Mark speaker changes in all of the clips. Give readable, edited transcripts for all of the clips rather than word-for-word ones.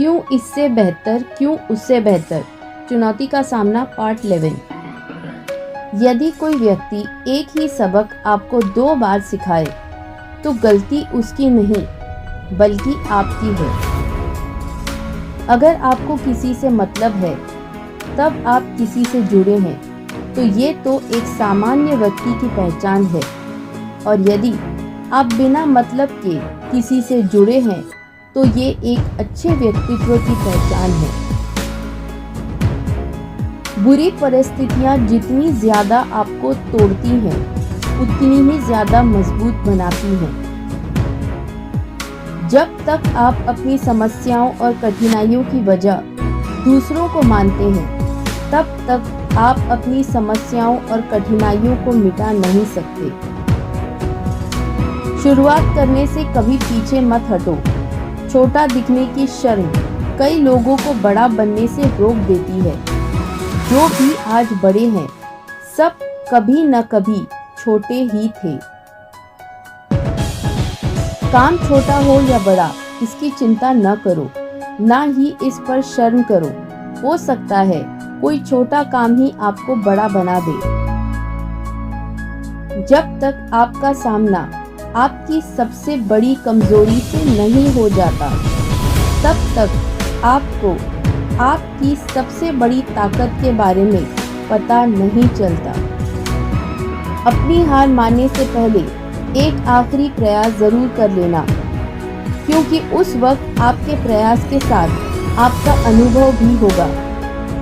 Speaker 1: क्यों इससे बेहतर, क्यों उससे बेहतर, चुनौती का सामना पार्ट 11। यदि कोई व्यक्ति एक ही सबक आपको 2 बार सिखाए तो गलती उसकी नहीं बल्कि आपकी है। अगर आपको किसी से मतलब है तब आप किसी से जुड़े हैं, तो ये तो एक सामान्य व्यक्ति की पहचान है। और यदि आप बिना मतलब के किसी से जुड़े हैं तो ये एक अच्छे व्यक्तित्व की पहचान है। बुरी परिस्थितियां जितनी ज्यादा आपको तोड़ती हैं, उतनी ही ज्यादा मजबूत बनाती हैं। जब तक आप अपनी समस्याओं और कठिनाइयों की वजह दूसरों को मानते हैं, तब तक आप अपनी समस्याओं और कठिनाइयों को मिटा नहीं सकते। शुरुआत करने से कभी पीछे मत हटो। छोटा दिखने की शर्म कई लोगों को बड़ा बनने से रोक देती है। जो भी आज बड़े हैं, सब कभी न कभी छोटे ही थे। काम छोटा हो या बड़ा, इसकी चिंता न करो, ना ही इस पर शर्म करो। हो सकता है कोई छोटा काम ही आपको बड़ा बना दे। जब तक आपका सामना आपकी सबसे बड़ी कमजोरी से नहीं हो जाता, तब तक आपको आपकी सबसे बड़ी ताकत के बारे में पता नहीं चलता। अपनी हार मानने से पहले एक आखिरी प्रयास जरूर कर लेना, क्योंकि उस वक्त आपके प्रयास के साथ आपका अनुभव भी होगा।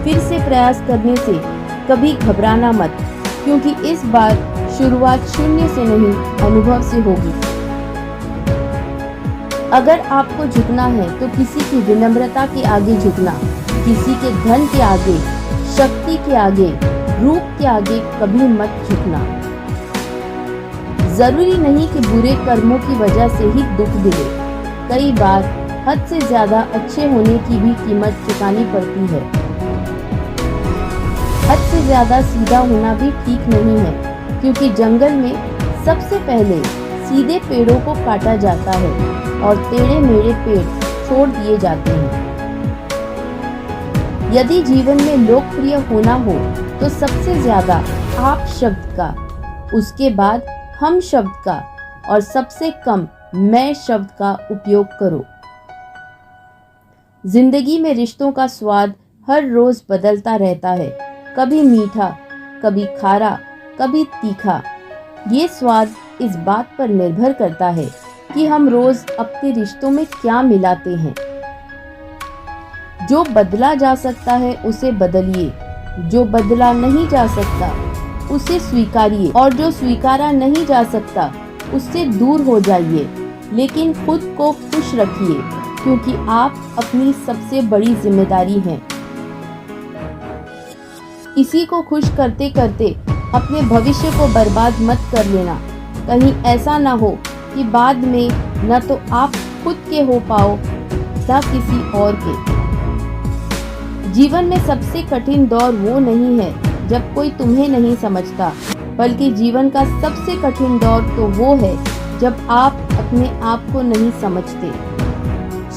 Speaker 1: फिर से प्रयास करने से कभी घबराना मत, क्योंकि इस बार शुरुआत शून्य से नहीं, अनुभव से होगी। अगर आपको झुकना है तो किसी की विनम्रता के आगे झुकना, किसी के धन के आगे, शक्ति के आगे, रूप के आगे कभी मत झुकना। जरूरी नहीं कि बुरे कर्मों की वजह से ही दुख मिले। कई बार हद से ज्यादा अच्छे होने की भी कीमत चुकानी पड़ती है। हद से ज्यादा सीधा होना भी ठीक नहीं है, क्योंकि जंगल में सबसे पहले सीधे पेड़ों को काटा जाता है और टेढ़े मेढ़े पेड़ छोड़ दिए जाते हैं। यदि जीवन में लोकप्रिय होना हो तो सबसे ज्यादा आप शब्द का, उसके बाद हम शब्द का और सबसे कम मैं शब्द का उपयोग करो। जिंदगी में रिश्तों का स्वाद हर रोज बदलता रहता है, कभी मीठा, कभी खारा, कभी तीखा। ये स्वाद इस बात पर निर्भर करता है कि हम रोज अपने रिश्तों में क्या मिलाते हैं। जो बदला जा सकता है उसे बदलिए, जो बदला नहीं जा सकता उसे स्वीकारिए, और जो स्वीकारा नहीं जा सकता उससे दूर हो जाइए। लेकिन खुद को खुश रखिए, क्योंकि आप अपनी सबसे बड़ी जिम्मेदारी हैं। किसी को खुश करते करते अपने भविष्य को बर्बाद मत कर लेना। कहीं ऐसा ना हो कि बाद में न तो आप खुद के हो पाओ न किसी और के। जीवन में सबसे कठिन दौर वो नहीं है जब कोई तुम्हें नहीं समझता, बल्कि जीवन का सबसे कठिन दौर तो वो है जब आप अपने आप को नहीं समझते।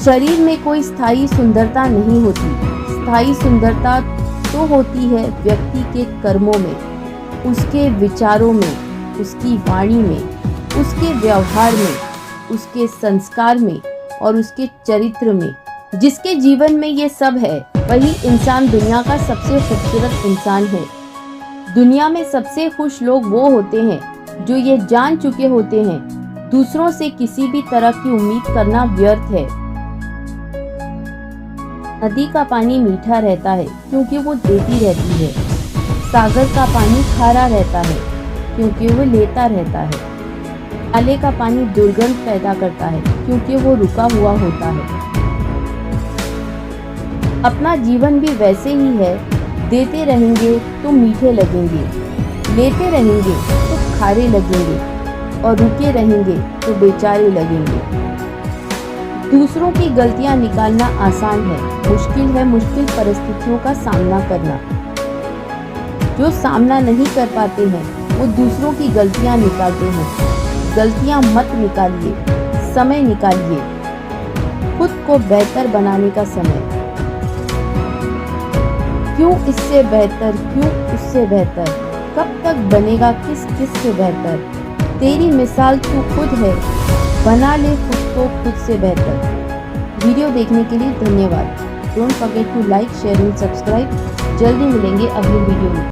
Speaker 1: शरीर में कोई स्थायी सुंदरता नहीं होती। स्थायी सुंदरता तो होती है व्यक्ति के कर्मों में, उसके विचारों में, उसकी वाणी में, उसके व्यवहार में, उसके संस्कार में और उसके चरित्र में। जिसके जीवन में ये सब है, वही इंसान दुनिया का सबसे खूबसूरत इंसान है। दुनिया में सबसे खुश लोग वो होते हैं जो ये जान चुके होते हैं दूसरों से किसी भी तरह की उम्मीद करना व्यर्थ है। नदी का पानी मीठा रहता है क्योंकि वो देती रहती है। सागर का पानी खारा रहता है क्योंकि वो लेता रहता है। नाले का पानी दुर्गंध पैदा करता है क्योंकि वो रुका हुआ होता है। अपना जीवन भी वैसे ही है। देते रहेंगे तो मीठे लगेंगे, लेते रहेंगे तो खारे लगेंगे, और रुके रहेंगे तो बेचारे लगेंगे। दूसरों की गलतियां निकालना आसान है, मुश्किल है मुश्किल परिस्थितियों का सामना करना। जो सामना नहीं कर पाते हैं वो दूसरों की गलतियां निकालते हैं। गलतियां मत निकालिए, समय निकालिए। खुद को बेहतर बनाने का समय। क्यों इससे बेहतर, क्यों उससे बेहतर, कब तक बनेगा किस किस से बेहतर। तेरी मिसाल तू खुद है, बना ले खुद को खुद से बेहतर। वीडियो देखने के लिए धन्यवाद। Don't forget to like, share and subscribe. जल्दी मिलेंगे अगली वीडियो में।